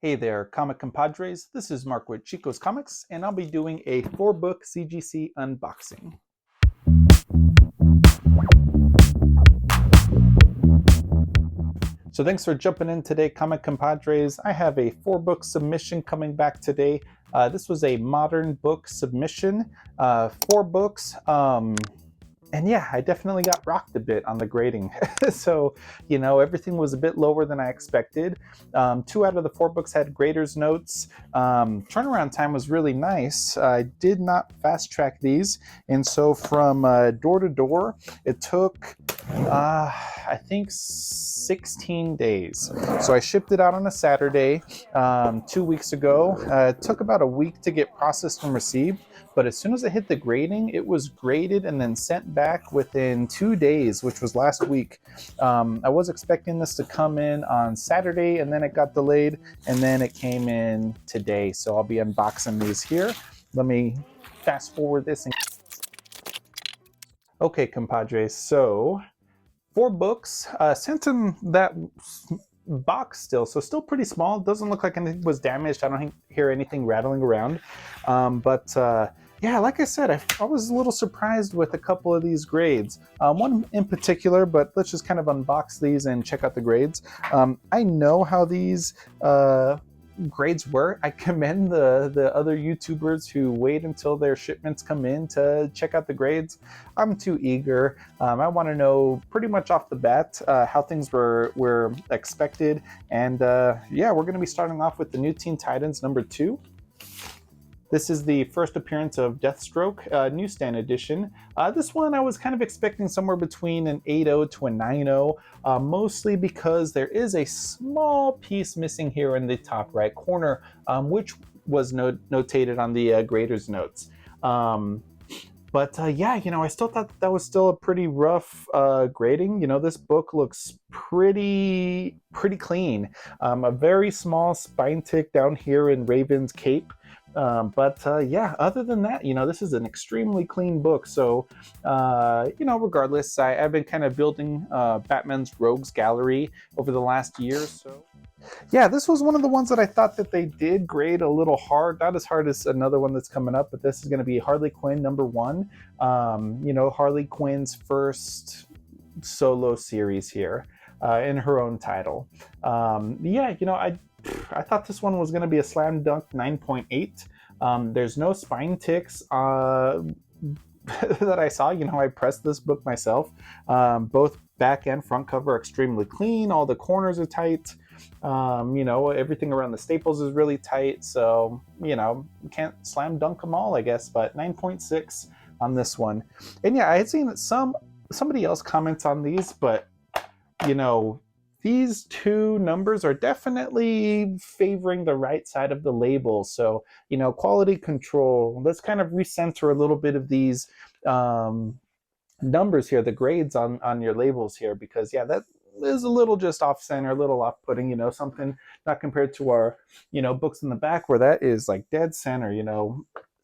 Hey there, comic compadres. This is Mark with Chico's Comics, and I'll be doing a 4-book CGC unboxing. So thanks for jumping in today, comic compadres. I have a 4-book submission coming back today. This was a modern book submission, 4 books. And yeah, I definitely got rocked a bit on the grading. So, everything was a bit lower than I expected. 2 out of the 4 books had grader's notes. Turnaround time was really nice. I did not fast track these. And so from door to door, it took, I think, 16 days. So I shipped it out on a Saturday 2 weeks ago. It took about a week to get processed and received. But as soon as it hit the grading, it was graded and then sent back within 2 days, which was last week. I was expecting this to come in on Saturday, and then it got delayed, and then it came in today. So I'll be unboxing these here. Let me fast forward this. Okay, compadres, so 4 books, sent in that box still, so still pretty small. Doesn't look like anything was damaged. I don't hear anything rattling around. Yeah, like I said, I was a little surprised with a couple of these grades. One in particular, but let's just kind of unbox these and check out the grades. I know how these grades were. I commend the other YouTubers who wait until their shipments come in to check out the grades. I'm too eager. I want to know pretty much off the bat how things were expected. And yeah, we're going to be starting off with the New Teen Titans number 2. This is the first appearance of Deathstroke, newsstand edition. This one I was kind of expecting somewhere between an 8.0 to a 9.0, mostly because there is a small piece missing here in the top right corner, which was notated on the grader's notes. Yeah, I still thought that was still a pretty rough grading. This book looks pretty clean. A very small spine tick down here in Raven's cape. Yeah, other than that, this is an extremely clean book. So, regardless, I've been kind of building Batman's Rogues Gallery over the last year or so. Yeah, this was one of the ones that I thought that they did grade a little hard. Not as hard as another one that's coming up, but this is going to be Harley Quinn number 1. Harley Quinn's first solo series here in her own title. I thought this one was going to be a slam dunk 9.8. There's no spine ticks that I saw. I pressed this book myself. Both back and front cover are extremely clean. All the corners are tight. Everything around the staples is really tight. So, can't slam dunk them all, I guess. But 9.6 on this one. And yeah, I had seen that somebody else comments on these, but, these 2 numbers are definitely favoring the right side of the label. So, quality control. Let's kind of recenter a little bit of these numbers here, the grades on your labels here, because yeah, that is a little just off center, a little off putting, something not compared to our, books in the back where that is like dead center,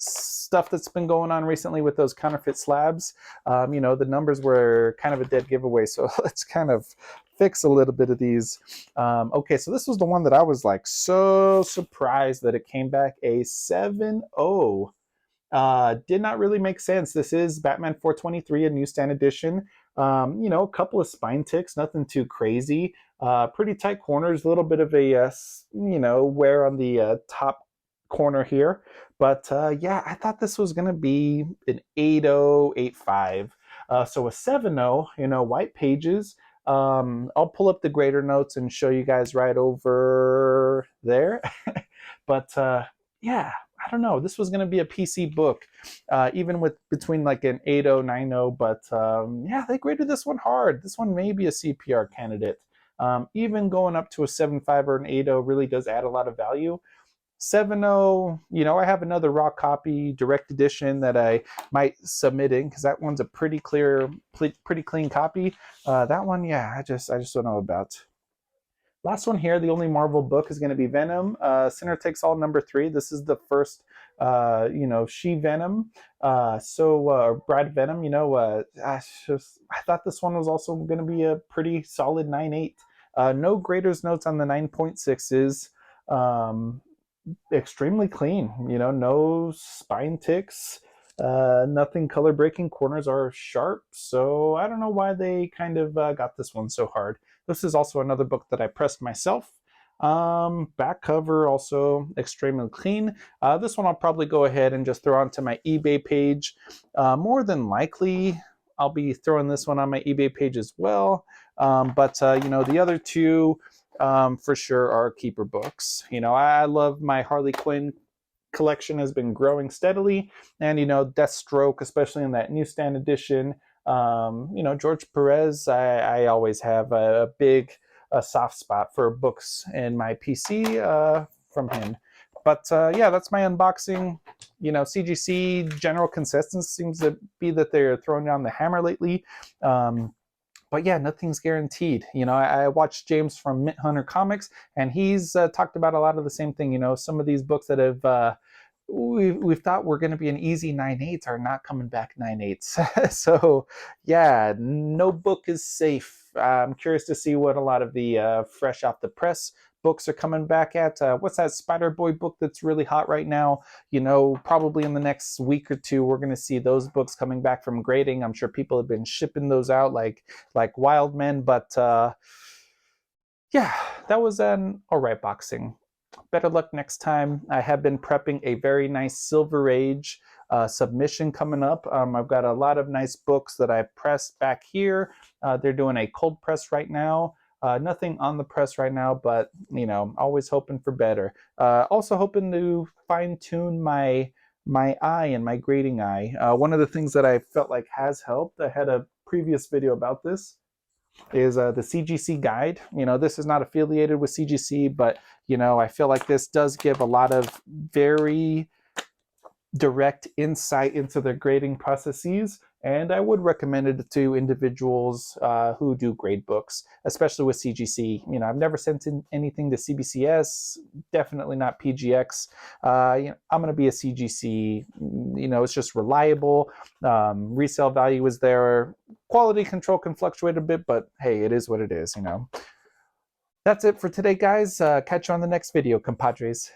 stuff that's been going on recently with those counterfeit slabs. The numbers were kind of a dead giveaway. So let's kind of fix a little bit of these. Okay, so this was the one that I was like so surprised that it came back a 7.0. Did not really make sense. This is Batman 423, a newsstand edition. A couple of spine ticks, nothing too crazy. Pretty tight corners, a little bit of a, wear on the top corner here. But yeah, I thought this was going to be an 8.0, 8.5. So a 7.0, white pages. I'll pull up the grader notes and show you guys right over there. But yeah, I don't know. This was going to be a PC book, even with between like an 8.0, 9.0. But yeah, they graded this one hard. This one may be a CPR candidate. Even going up to a 7.5 or an 8.0 really does add a lot of value. 7.0, I have another raw copy, direct edition that I might submit in because that one's a pretty clean copy. That one, yeah, I just don't know about. Last one here, the only Marvel book is going to be Venom, Sinner Takes All number 3. This is the first, She Venom, Brad Venom. I thought this one was also going to be a pretty solid 9.8. No grader's notes on the 9.6s. Extremely clean, you know, no spine ticks, nothing color breaking. Corners are sharp, so I don't know why they kind of got this one so hard. This is also another book that I pressed myself. Back cover also extremely clean. This one I'll probably go ahead and just throw onto my eBay page. More than likely, I'll be throwing this one on my eBay page as well. But you know, the other two for sure are keeper books. You know, I love my Harley Quinn collection has been growing steadily, and you know, Deathstroke, especially in that newsstand edition. You know, George Perez, I always have a big soft spot for books in my PC from him. But yeah, that's my unboxing. You know, CGC general consensus seems to be that they're throwing down the hammer lately. But yeah, nothing's guaranteed. You know, I watched James from Mint Hunter Comics, and he's talked about a lot of the same thing. You know, some of these books that have we've thought were going to be an easy 9/8 are not coming back 9/8. So yeah, no book is safe. I'm curious to see what a lot of the fresh off the press books are coming back at. What's that Spider Boy book that's really hot right now? You know, probably in the next week or two, we're going to see those books coming back from grading. I'm sure people have been shipping those out like wild men. But yeah, that was an alright boxing. Better luck next time. I have been prepping a very nice Silver Age submission coming up. I've got a lot of nice books that I pressed back here. They're doing a cold press right now. Nothing on the press right now, but you know, always hoping for better. Also hoping to fine tune my eye and my grading eye. One of the things that I felt like has helped, I had a previous video about this, is the CGC guide. You know, this is not affiliated with CGC, but you know, I feel like this does give a lot of very direct insight into the grading processes, and I would recommend it to individuals who do grade books, especially with CGC. You know, I've never sent in anything to CBCS, definitely not PGX. You know, I'm going to be a CGC. You know, it's just reliable. Resale value is there. Quality control can fluctuate a bit, but hey, it is what it is, you know. That's it for today, guys. Catch you on the next video, compadres.